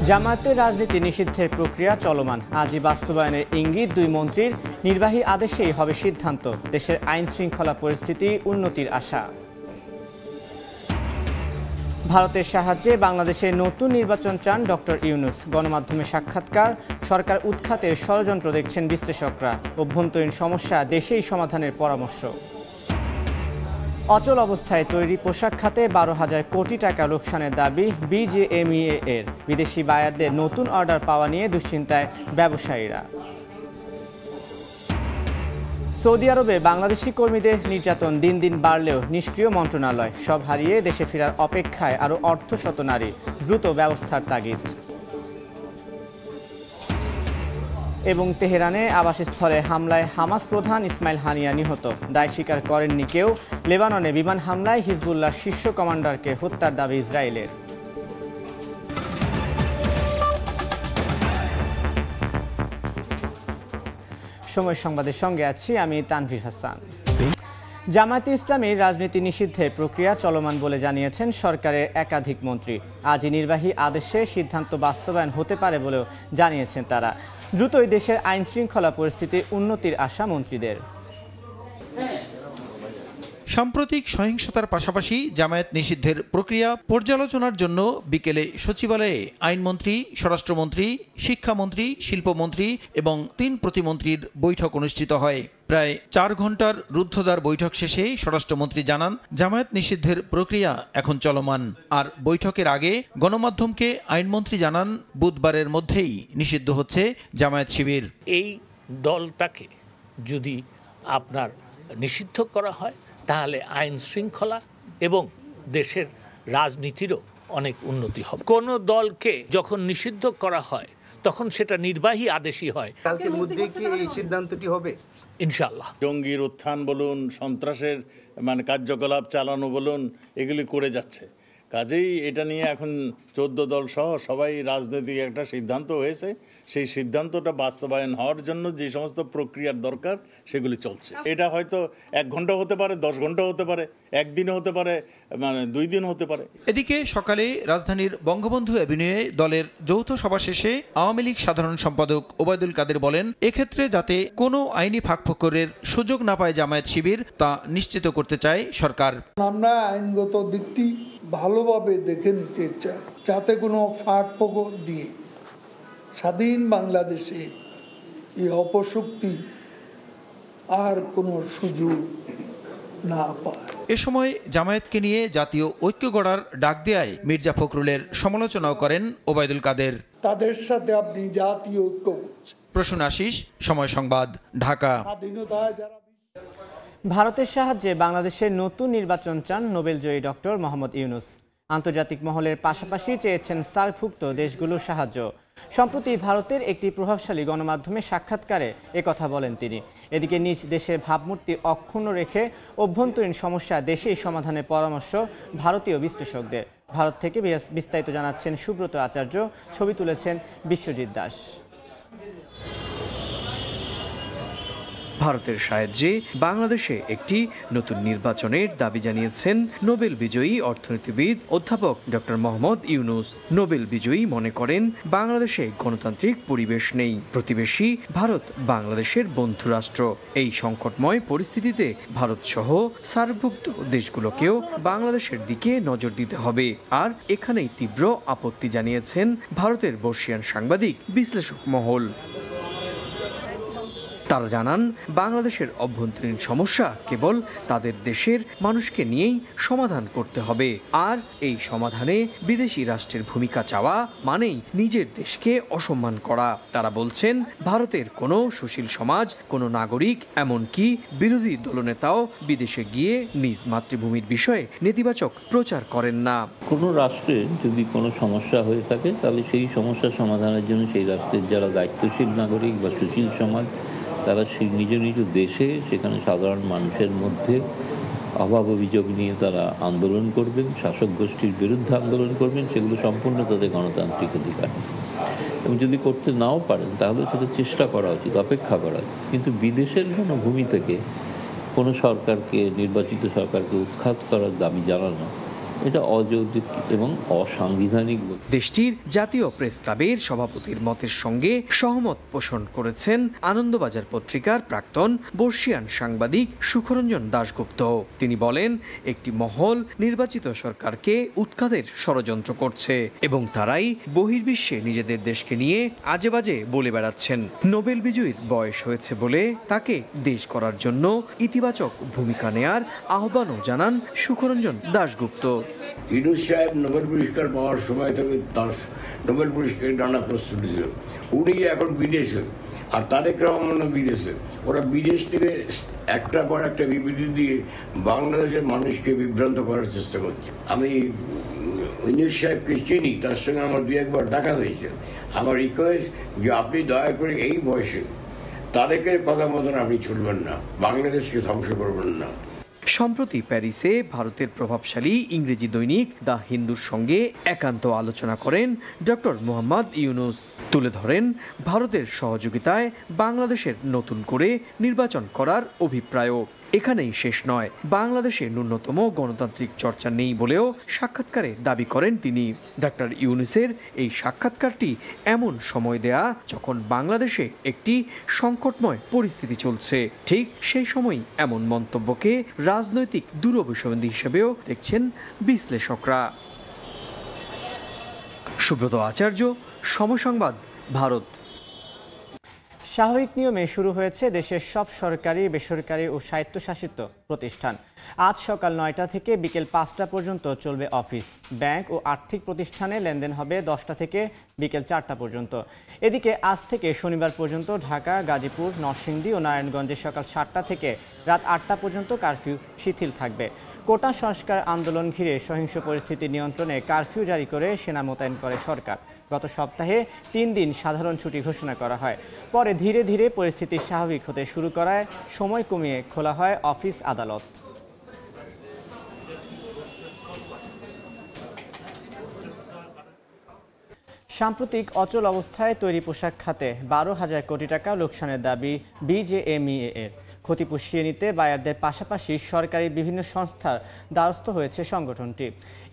জামায়াতের রাজনীতি নিষিদ্ধের প্রক্রিয়া চলমান। আজই বাস্তবায়নের ইঙ্গিত দুই মন্ত্রীর। নির্বাহী আদেশেই হবে সিদ্ধান্ত। দেশের আইন শৃঙ্খলা পরিস্থিতি উন্নতির আশা। ভারতের সাহায্যে বাংলাদেশে নতুন নির্বাচন চান ডক্টর ইউনূস। গণমাধ্যমে সাক্ষাৎকার। সরকার উৎখাতের ষড়যন্ত্র দেখছেন বিশ্লেষকরা। অভ্যন্তরীণ সমস্যা দেশেই সমাধানের পরামর্শ। অচল অবস্থায় তৈরি পোশাক খাতে 12,000 কোটি টাকা লোকসানের দাবি বিজেএমইএ এর। বিদেশি বায়ারদের নতুন অর্ডার পাওয়া নিয়ে দুশ্চিন্তায় ব্যবসায়ীরা। সৌদি আরবে বাংলাদেশি কর্মীদের নির্যাতন দিন দিন বাড়লেও নিষ্ক্রিয় মন্ত্রণালয়। সব হারিয়ে দেশে ফেরার অপেক্ষায় আরও অর্ধশত নারী। দ্রুত ব্যবস্থার তাগিদ। এবং তেহরানে আবাসস্থলে হামলায় হামাস প্রধান ইসমাইল হানিয়া নিহত। দায় স্বীকার করেননি কেউ। লেবাননে বিমান হামলায় হিজবুল্লাহ শীর্ষ কমান্ডারকে হত্যার দাবি ইসরায়েলের। সময় সংবাদের সঙ্গে আছি আমি তানভীর হাসান। জামায়াতে ইসলামীর রাজনীতি নিষিদ্ধের প্রক্রিয়া চলমান বলে জানিয়েছেন সরকারের একাধিক মন্ত্রী। আজই নির্বাহী আদেশে সিদ্ধান্ত বাস্তবায়ন হতে পারে বলেও জানিয়েছেন তারা। দ্রুতই দেশের আইন শৃঙ্খলা পরিস্থিতির উন্নতির আশা মন্ত্রীদের। সাম্প্রতিক সহিংসতার পাশাপাশি জামায়াত নিষিদ্ধের প্রক্রিয়া পর্যালোচনার জন্য বিকেলে সচিবালয়ে আইনমন্ত্রী, স্বরাষ্ট্রমন্ত্রী, শিক্ষামন্ত্রী, শিল্পমন্ত্রী এবং 3 প্রতিমন্ত্রীর বৈঠক অনুষ্ঠিত হয়। প্রায় 4 ঘন্টার রুদ্ধদ্বার বৈঠক শেষে স্বরাষ্ট্রমন্ত্রী জানান, জামায়াত নিষিদ্ধের প্রক্রিয়া এখন চলমান। আর বৈঠকের আগে গণমাধ্যমকে আইনমন্ত্রী জানান, বুধবারের মধ্যেই নিষিদ্ধ হচ্ছে জামায়াত শিবির। এই দলটাকে যদি আপনার নিষিদ্ধ করা হয় তাহলে আইন শৃঙ্খলা এবং দেশের রাজনীতিরও অনেক উন্নতি হবে। কোনো দলকে যখন নিষিদ্ধ করা হয় তখন সেটা নির্বাহী আদেশই হয়। কালকের মধ্যে কি এই সিদ্ধান্তটি হবে? ইনশাআল্লাহ। জঙ্গির উত্থান বলুন, সন্ত্রাসের কার্যকলাপ চালানো বলুন, এগুলি করে যাচ্ছে। কাজেই এটা নিয়ে এখন 14 দল সহ সবাই রাজনৈতিক একটা সিদ্ধান্ত হয়েছে। সেই সিদ্ধান্তটা বাস্তবায়ন হওয়ার জন্য যে সমস্ত প্রক্রিয়ার দরকার সেগুলি চলছে। এটা হয়তো 1 ঘন্টা হতে পারে, 10 ঘন্টা হতে পারে, একদিনও হতে পারে, 2 দিন হতে পারে। এদিকে সকালে রাজধানীর বঙ্গবন্ধু অ্যাভিনিউয়ে দলের যৌথ সভা শেষে আওয়ামী লীগ সাধারণ সম্পাদক ওবায়দুল কাদের বলেন, এক্ষেত্রে যাতে কোনো আইনি ফাঁকফোকরের সুযোগ না পায় জামায়াত শিবির, তা নিশ্চিত করতে চায় সরকার। আমরা আইনগত দিকটি ভালোভাবে দেখে নিতে চাই, যাতে কোনো ফাঁক ফোকর দিয়ে স্বাধীন বাংলাদেশে এই অপশক্তি আর কোনো সুযোগ না পায়। এ সময় জামায়াতকে নিয়ে জাতীয় ঐক্য গড়ার ডাক দেয়ায় মির্জা ফখরুলের সমালোচনাও করেন ওবায়দুল কাদের। তাদের সাথে আপনি জাতীয় ঐক্য। প্রসূন আশিস, সময় সংবাদ, ঢাকা। ভারতের সাহায্যে বাংলাদেশের নতুন নির্বাচন চান নোবেলজয়ী ডক্টর মোহাম্মদ ইউনূস। আন্তর্জাতিক মহলের পাশাপাশি চেয়েছেন সার্কভুক্ত দেশগুলোর সাহায্য। সম্প্রতি ভারতের একটি প্রভাবশালী গণমাধ্যমে সাক্ষাৎকারে একথা বলেন তিনি। এদিকে নিজ দেশের ভাবমূর্তি অক্ষুণ্ণ রেখে অভ্যন্তরীণ সমস্যা দেশেই সমাধানের পরামর্শ ভারতীয় বিশ্লেষকদের। ভারত থেকে বিস্তারিত জানাচ্ছেন সুব্রত আচার্য, ছবি তুলেছেন বিশ্বজিৎ দাস। ভারতের সাহায্যে বাংলাদেশে একটি নতুন নির্বাচনের দাবি জানিয়েছেন নোবেল বিজয়ী অর্থনীতিবিদ অধ্যাপক ডক্টর মোহাম্মদ ইউনূস। নোবেল বিজয়ী মনে করেন, বাংলাদেশে গণতান্ত্রিক পরিবেশ নেই। প্রতিবেশী ভারত বাংলাদেশের বন্ধু রাষ্ট্র। এই সংকটময় পরিস্থিতিতে ভারত সহ সার্কভুক্ত দেশগুলোকেও বাংলাদেশের দিকে নজর দিতে হবে। আর এখানেই তীব্র আপত্তি জানিয়েছেন ভারতের বর্ষিয়ান সাংবাদিক বিশ্লেষক মহল। তারা জানান, বাংলাদেশের অভ্যন্তরীণ সমস্যা কেবল তাদের দেশের মানুষকে নিয়েই সমাধান করতে হবে। আর এই সমাধানে বিদেশি রাষ্ট্রের ভূমিকা চাওয়া মানেই নিজের দেশকে অসম্মান করা। তারা বলছেন, ভারতের কোনো সুশীল সমাজ, কোনো নাগরিক, এমনকি বিরোধী দলনেতাও বিদেশে গিয়ে নিজ মাতৃভূমির বিষয়ে নেতিবাচক প্রচার করেন না। কোনো রাষ্ট্রের যদি কোনো সমস্যা হয়ে থাকে তাহলে সেই সমস্যা সমাধানের জন্য সেই রাষ্ট্রের যারা দায়িত্বশীল নাগরিক বা সুশীল সমাজ, তারা নিজ নিজ দেশে সেখানে সাধারণ মানুষের মধ্যে অভাব অভিযোগ নিয়ে তারা আন্দোলন করবেন, শাসক গোষ্ঠীর বিরুদ্ধে আন্দোলন করবেন। সেগুলো সম্পূর্ণ তাদের গণতান্ত্রিক অধিকার। এবং যদি করতে নাও পারেন তাহলে সেটা চেষ্টা করা উচিত, অপেক্ষা করা উচিত। কিন্তু বিদেশের কোনো ভূমি থেকে কোনো সরকারকে, নির্বাচিত সরকারকে উৎখাত করার দাবি জানানো, এটা অযৌক্তিক এবং অসাংবিধানিক। দেশটির জাতীয় প্রেস ক্লাবের সভাপতির মতের সঙ্গে সহমত পোষণ করেছেন আনন্দবাজার পত্রিকার প্রাক্তন বর্ষিয়ান সাংবাদিক সুখরঞ্জন দাশগুপ্ত। তিনি বলেন, একটি মহল নির্বাচিত সরকারকে উৎখাতের ষড়যন্ত্র করছে এবং তারাই বহির্বিশ্বে নিজেদের দেশকে নিয়ে আজেবাজে বলে বেড়াচ্ছেন। নোবেল বিজয়ীর বয়স হয়েছে বলে তাকে দেশ করার জন্য ইতিবাচক ভূমিকা নেয়ার আহ্বানও জানান সুখরঞ্জন দাশগুপ্ত। ইউনূস সাহেব নোবেল পুরস্কার পাওয়ার সময় থেকে তার নোবেল পুরস্কারের নানা প্রস্তুতি ছিল। উনি এখন বিদেশে, আর তারেক রহমান বিদেশে। ওরা বিদেশ থেকে একটা পর একটা বিবৃতি দিয়ে বাংলাদেশের মানুষকে বিভ্রান্ত করার চেষ্টা করছে। আমি ইউনূস সাহেবকে চিনি, তার সঙ্গে আমার দু একবার দেখা হয়েছে। আমার রিকোয়েস্ট যে আপনি দয়া করে এই বয়সে তারেকের কথা মতন আপনি চলবেন না, বাংলাদেশকে ধ্বংস করবেন না। সম্প্রতি প্যারিসে ভারতের প্রভাবশালী ইংরেজি দৈনিক দ্য হিন্দুর সঙ্গে একান্ত আলোচনা করেন ডক্টর মোহাম্মদ ইউনূস। তুলে ধরেন ভারতের সহযোগিতায় বাংলাদেশের নতুন করে নির্বাচন করার অভিপ্রায়ও। এখানেই শেষ নয়, বাংলাদেশে ন্যূনতম গণতান্ত্রিক চর্চা নেই বলেও সাক্ষাৎকারে দাবি করেন তিনি। ডক্টর ইউনূসের এই সাক্ষাৎকারটি এমন সময় দেয়া যখন বাংলাদেশে একটি সংকটময় পরিস্থিতি চলছে। ঠিক সেই সময় এমন মন্তব্যকে রাজনৈতিক দুরভিসন্ধি হিসেবেও দেখছেন বিশ্লেষকরা। সুব্রত আচার্য, সময় সংবাদ, ভারত। স্বাভাবিক নিয়মে শুরু হয়েছে দেশের সব সরকারি, বেসরকারি ও স্বায়ত্তশাসিত প্রতিষ্ঠান। আজ সকাল 9টা থেকে বিকেল 5টা পর্যন্ত চলবে অফিস। ব্যাংক ও আর্থিক প্রতিষ্ঠানে লেনদেন হবে 10টা থেকে বিকেল 4টা পর্যন্ত। এদিকে আজ থেকে শনিবার পর্যন্ত ঢাকা, গাজীপুর, নরসিংদী ও নারায়ণগঞ্জে সকাল 7টা থেকে রাত 8টা পর্যন্ত কারফিউ শিথিল থাকবে। কোটা সংস্কার আন্দোলন ঘিরে সহিংস পরিস্থিতি নিয়ন্ত্রণে কারফিউ জারি করে সেনা মোতায়েন করে সরকার। গত সপ্তাহে 3 দিন সাধারণ ছুটি ঘোষণা করা হয়। পরে ধীরে ধীরে পরিস্থিতি স্বাভাবিক হতে শুরু করায় সময় কমিয়ে খোলা হয় অফিস, আদালত। সাম্প্রতিক অচল অবস্থায় তৈরি পোশাক খাতে 12,000 কোটি টাকা লোকসানের দাবি বিজেএমইএ এর। ক্ষতি পুষিয়ে নিতে বায়ারদের পাশাপাশি সরকারি বিভিন্ন সংস্থার দ্বারস্থ হয়েছে সংগঠনটি।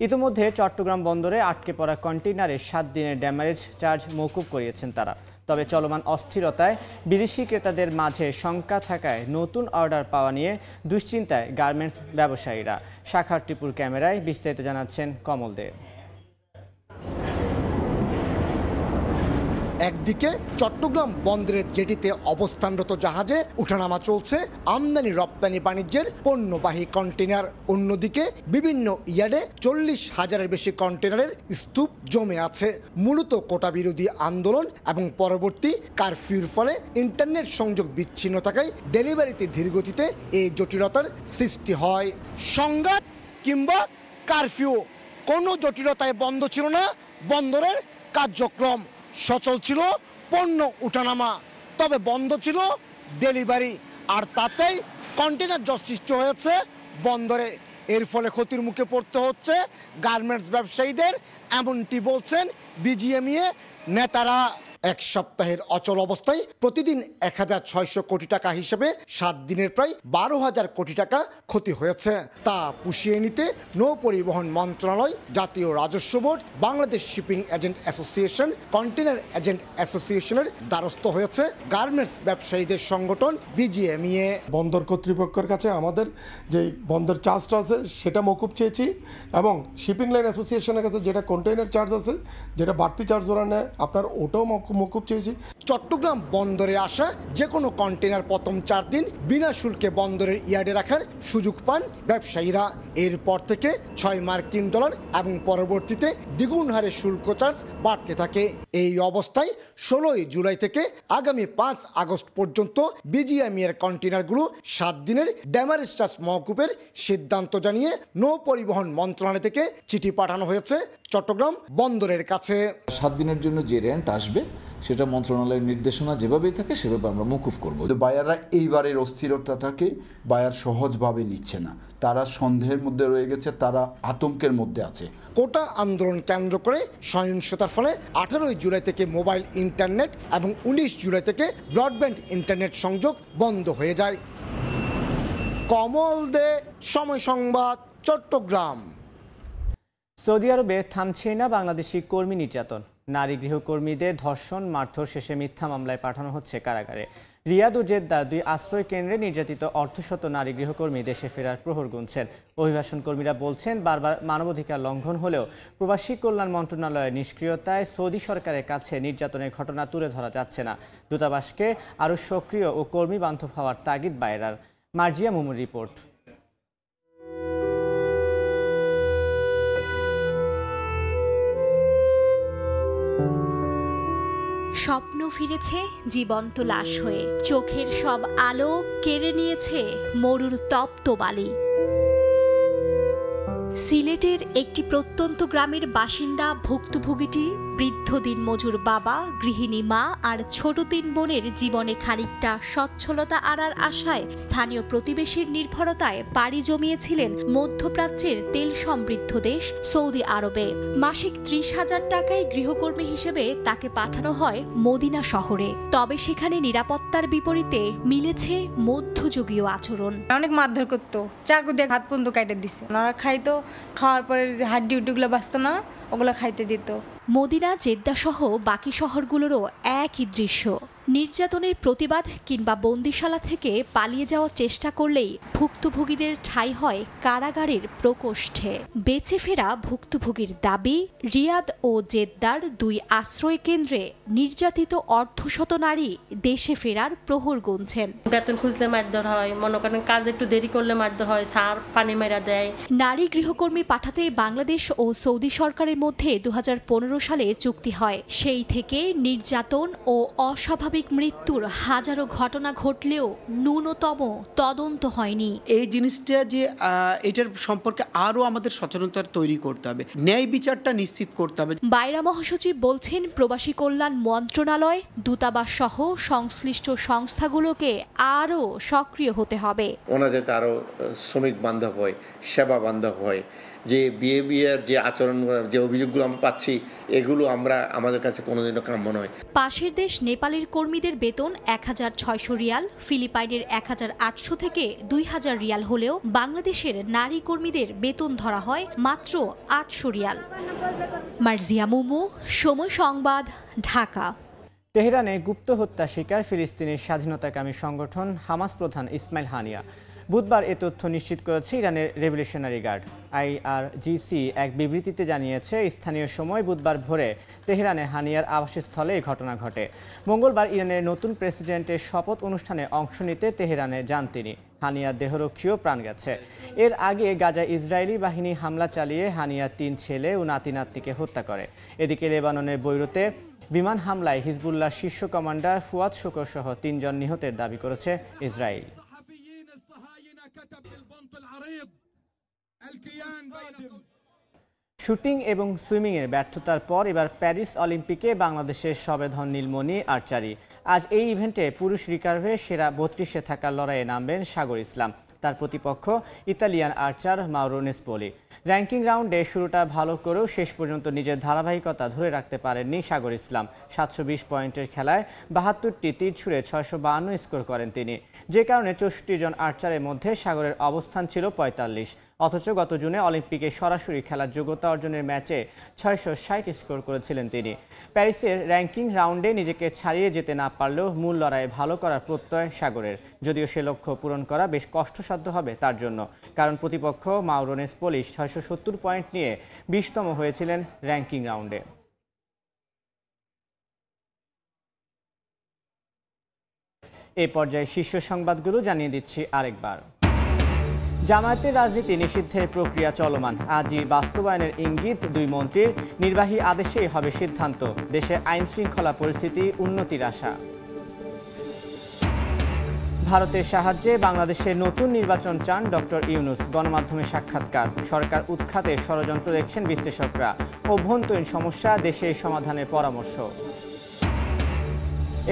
ইতিমধ্যে চট্টগ্রাম বন্দরে আটকে পড়া কন্টেইনারে 7 দিনের ড্যামারেজ চার্জ মওকুফ করিয়েছেন তারা। তবে চলমান অস্থিরতায় বিদেশি ক্রেতাদের মাঝে শঙ্কা থাকায় নতুন অর্ডার পাওয়া নিয়ে দুশ্চিন্তায় গার্মেন্টস ব্যবসায়ীরা। শাখার টিপুর ক্যামেরায় বিস্তারিত জানাচ্ছেন কমল দে। একদিকে চট্টগ্রাম বন্দরের জেটিতে অবস্থানরত জাহাজে উঠানামা চলছে আমদানি রপ্তানি বাণিজ্যের পণ্যবাহী কন্টেইনার, অন্যদিকে বিভিন্ন ইয়ার্ডে 40,000-এর বেশি কন্টেইনারের স্তূপ জমে আছে। মূলত কোটা বিরোধী আন্দোলন এবং পরবর্তী কারফিউর ফলে ইন্টারনেট সংযোগ বিচ্ছিন্ন থাকায় ডেলিভারিতে ধীরগতিতে এই জটিলতার সৃষ্টি হয়। সংঘাত কিংবা কারফিউ, কোনো জটিলতায় বন্ধ ছিল না বন্দরের কার্যক্রম। সচল ছিল পণ্য উঠানামা, তবে বন্ধ ছিল ডেলিভারি, আর তাতেই কন্টেইনার জট সৃষ্টি হয়েছে বন্দরে। এর ফলে ক্ষতির মুখে পড়তে হচ্ছে গার্মেন্টস ব্যবসায়ীদের, এমনটি বলছেন বিজিএমইএ নেতারা। এক সপ্তাহের অচল অবস্থায় প্রতিদিন 1,600 কোটি টাকা হিসেবে 7 দিনের প্রায় 12,000 কোটি টাকা ক্ষতি হয়েছে। তা পুষিয়ে নিতে নৌ পরিবহন মন্ত্রণালয়, জাতীয় রাজস্ব board, Bangladesh shipping agent association, container agent অ্যাসোসিয়েশনের দ্বারস্থ হয়েছে গার্মেন্টস ব্যবসায়ীদের সংগঠন বিজিএমইএ। বন্দর কর্তৃপক্ষের কাছে আমাদের যে বন্দর চার্জটা আছে সেটা মওকুফ চেয়েছি, এবং শিপিং লাইন অ্যাসোসিয়েশনের কাছে যেটা কন্টেইনার চার্জ আছে, যেটা বাড়তি চার্জ ওরা নেয়, আপনার ওটাও মওকুফ চেয়েছি। চট্টগ্রাম বন্দরে আসা যে কোনো কন্টেইনার প্রথম 4 দিন বিনা শুল্কে বন্দরের ইয়ার্ডে রাখার সুযোগ পান ব্যবসায়ীরা। এরপর থেকে $6 এবং পরবর্তীতে দ্বিগুণ হারে শুল্ক চার্জ বাড়তে থাকে। এই অবস্থায় 16 জুলাই থেকে আগামী 5 আগস্ট পর্যন্ত বিজিএমইএর কন্টেইনারগুলো 7 দিনের ড্যামারেজ চার্জ মওকুফের সিদ্ধান্ত জানিয়ে নৌ পরিবহন মন্ত্রণালয় থেকে চিঠি পাঠানো হয়েছে চট্টগ্রাম বন্দরের কাছে। 7 দিনের জন্য যে রেন্ট আসবে সেটা মন্ত্রণালয়ের নির্দেশনা যেভাবেই থাকে সেভাবে আমরা মওকুফ করব। বায়াররা এইবারের অস্থিরতাটাকে বায়ার সহজভাবে নিচ্ছে না, তারা সন্দেহের মধ্যে রয়ে গেছে, তারা আতঙ্কের মধ্যে আছে। কোটা আন্দোলন কেন্দ্র করে সহিংসতার ফলে 18 জুলাই থেকে মোবাইল ইন্টারনেট এবং 19 জুলাই থেকে ব্রডব্যান্ড ইন্টারনেট সংযোগ বন্ধ হয়ে যায়। কমল দে, সময় সংবাদ, চট্টগ্রাম। সৌদি আরবে থামছে না বাংলাদেশি কর্মী নির্যাতন। নারী গৃহকর্মীদের ধর্ষণ মারধর শেষে মিথ্যা মামলায় পাঠানো হচ্ছে কারাগারে। রিয়াদ ও জেদ্দার 2 আশ্রয় কেন্দ্রে নির্যাতিত অর্ধশত নারী গৃহকর্মী দেশে ফেরার প্রহর গুনছেন। অভিবাসন কর্মীরা বলছেন, বারবার মানবাধিকার লঙ্ঘন হলেও প্রবাসী কল্যাণ মন্ত্রণালয়ের নিষ্ক্রিয়তায় সৌদি সরকারের কাছে নির্যাতনের ঘটনা তুলে ধরা যাচ্ছে না। দূতাবাসকে আরও সক্রিয় ও কর্মী বান্ধব হওয়ার তাগিদ বায়রার। মার্জিয়া মুমুর রিপোর্ট। স্বপ্ন ফিরেছে জীবন্ত লাশ হয়ে, চোখের সব আলো কেড়ে নিয়েছে মরুর তপ্ত বালি। সিলেটের একটি প্রত্যন্ত গ্রামের বাসিন্দা ভুক্তভোগীটি বৃদ্ধ দিনমজুর বাবা, গৃহিণী মা আর ছোট 3 বোনের জীবনে খানিকটা সচ্ছলতা আনার আশায় স্থানীয় প্রতিবেশীর নির্ভরতায় পাড়ি জমিয়েছিলেন মধ্যপ্রাচ্যের তেল সমৃদ্ধ দেশ সৌদি আরবে। মাসিক 30,000 টাকায় গৃহকর্মী হিসেবে তাকে পাঠানো হয় মদিনা শহরে। তবে সেখানে নিরাপত্তার বিপরীতে মিলেছে মধ্যযুগীয় আচরণ। অনেক মারধর করতো, চাকু দিয়ে হাত পর্যন্ত কেটে দিছে। ওনারা খাইতো, খাওয়ার পরে হাড্ডি উড্ডিগুলো বাঁচতো না, ওগুলো খাইতে দিত। মদিনা, জেদ্দা সহ বাকি শহরগুলোরও একই দৃশ্য। নির্যাতনের প্রতিবাদ কিংবা বন্দিশালা থেকে পালিয়ে যাওয়ার চেষ্টা করলেই ভুক্তভোগীদের ঠাঁই হয় কারাগারের প্রকোষ্ঠে। বেঁচে ফেরা ভুক্তভোগীর দাবি, রিয়াদ ও জেদ্দার 2 আশ্রয় কেন্দ্রে নির্যাতিত অর্ধশত নারী দেশে ফেরার প্রহর গুনছেন। বেতন খুঁজলে মারধর হয়, মনে করেন কাজ একটু দেরি করলে মারধর হয়, সার পানি মেরা দেয়। নারী গৃহকর্মী পাঠাতে বাংলাদেশ ও সৌদি সরকারের মধ্যে 2015 সালে চুক্তি হয়। সেই থেকে নির্যাতন ও অস্বাভাবিক মৃত্যুর হাজারো ঘটনা ঘটলেও ন্যূনতম তদন্ত হয়নি। এই জিনিসটা যে এটার সম্পর্কে আরো আমাদের সচেতনতা তৈরি করতে হবে, ন্যায় বিচারটা নিশ্চিত করতে হবে। বাইরা মহাসচিব বলছেন, প্রবাসী কল্যাণ মন্ত্রণালয়, দূতাবাস সহ সংশ্লিষ্ট সংস্থাগুলোকে আরো সক্রিয় হতে হবে। ওনা যাতে আরো শ্রমিক বান্ধব হয়, সেবা বান্ধব হয়। যে বিহেভিয়ার, যে আচরণ, যে অভিযোগগুলো আমরা পাচ্ছি, এগুলো আমাদের কাছে কোনোদিনও কাম্য নয়। পাশের দেশ নেপালের কর্মীদের বেতন 1,600 রিয়াল, ফিলিপাইনের 1,800 থেকে 2,000 রিয়াল হলেও বাংলাদেশের নারী কর্মীদের বেতন ধরা হয় মাত্র 800 রিয়াল। মার্জিয়া মুমু, সময় সংবাদ, ঢাকা। তেহরানে গুপ্ত হত্যা শিকার ফিলিস্তিনের স্বাধীনতাকামী সংগঠন হামাস প্রধান ইসমাইল হানিয়া। বুধবার এ তথ্য নিশ্চিত করেছে ইরানের রেভলিউশনারি গার্ড। IRGC এক বিবৃতিতে জানিয়েছে, স্থানীয় সময় বুধবার ভোরে তেহরানে হানিয়ার আবাসস্থলে এই ঘটনা ঘটে। মঙ্গলবার ইরানের নতুন প্রেসিডেন্টের শপথ অনুষ্ঠানে অংশ নিতে তেহরানে যান তিনি। হানিয়ার দেহরক্ষীও প্রাণ গেছে। এর আগে গাজায় ইসরায়েলি বাহিনী হামলা চালিয়ে হানিয়ার 3 ছেলে ও নাতি-নাতনিকে হত্যা করে। এদিকে লেবাননের বৈরুতে বিমান হামলায় হিজবুল্লাহ শীর্ষ কমান্ডার ফুয়াদ শুকর সহ 3 জন নিহতের দাবি করেছে ইসরায়েল। শুটিং এবং সুইমিংয়ের ব্যর্থতার পর এবার প্যারিস অলিম্পিকে বাংলাদেশের সবেধন নীলমণি আর্চারি। আজ এই ইভেন্টে পুরুষ রিকার্ভে সেরা 32-এ থাকার লড়াইয়ে নামবেন সাগর ইসলাম। তার প্রতিপক্ষ ইতালিয়ান আর্চার মাউরো নেসপোলি। র্যাঙ্কিং রাউন্ডে শুরুটা ভালো করেও শেষ পর্যন্ত নিজের ধারাবাহিকতা ধরে রাখতে পারেননি সাগর ইসলাম। 720 পয়েন্টের খেলায় 72টি তীর ছুঁড়ে 652 স্কোর করেন তিনি, যে কারণে 64 জন আর্চারের মধ্যে সাগরের অবস্থান ছিল 45। অথচ গত জুনে অলিম্পিকে সরাসরি খেলার যোগ্যতা অর্জনের ম্যাচে 660 স্কোর করেছিলেন তিনি। প্যারিসের র্যাঙ্কিং রাউন্ডে নিজেকে ছাড়িয়ে যেতে না পারলেও মূল লড়াইয়ে ভালো করার প্রত্যয় সাগরের, যদিও সে লক্ষ্য পূরণ করা বেশ কষ্টসাধ্য হবে তার জন্য, কারণ প্রতিপক্ষ মাউরো নেসপোলি 670 পয়েন্ট নিয়ে 20তম হয়েছিলেন র্যাঙ্কিং রাউন্ডে। এই পর্যায়ে শীর্ষ সংবাদগুলো জানিয়ে দিচ্ছি আরেকবার। জামায়াতের রাজনীতি নিষিদ্ধের প্রক্রিয়া চলমান। আজই বাস্তবায়নের ইঙ্গিত 2 মন্ত্রীর। নির্বাহী আদেশেই হবে সিদ্ধান্ত। দেশে আইন শৃঙ্খলা পরিস্থিতি উন্নতির আশা। ভারতের সাহায্যে বাংলাদেশে নতুন নির্বাচন চান ডক্টর ইউনূস। গণমাধ্যমে সাক্ষাৎকার। সরকার উৎখাতে ষড়যন্ত্র দেখছেন বিশ্লেষকরা। অভ্যন্তরীণ সমস্যা দেশে সমাধানের পরামর্শ।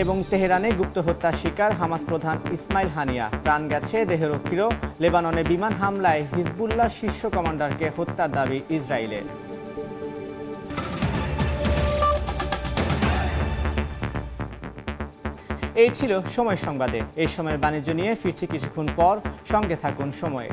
এবং তেহরানে গুপ্ত হত্যার শিকার হামাস প্রধান ইসমাইল হানিয়া। প্রাণ গেছে দেহরক্ষীরও। লেবাননে বিমান হামলায় হিজবুল্লাহ শীর্ষ কমান্ডারকে হত্যার দাবি ইসরায়েলের। এই ছিল সময় সংবাদে। এই সময়ের বাণিজ্য নিয়ে ফিরছি কিছুক্ষণ পর। সঙ্গে থাকুন সময়ে।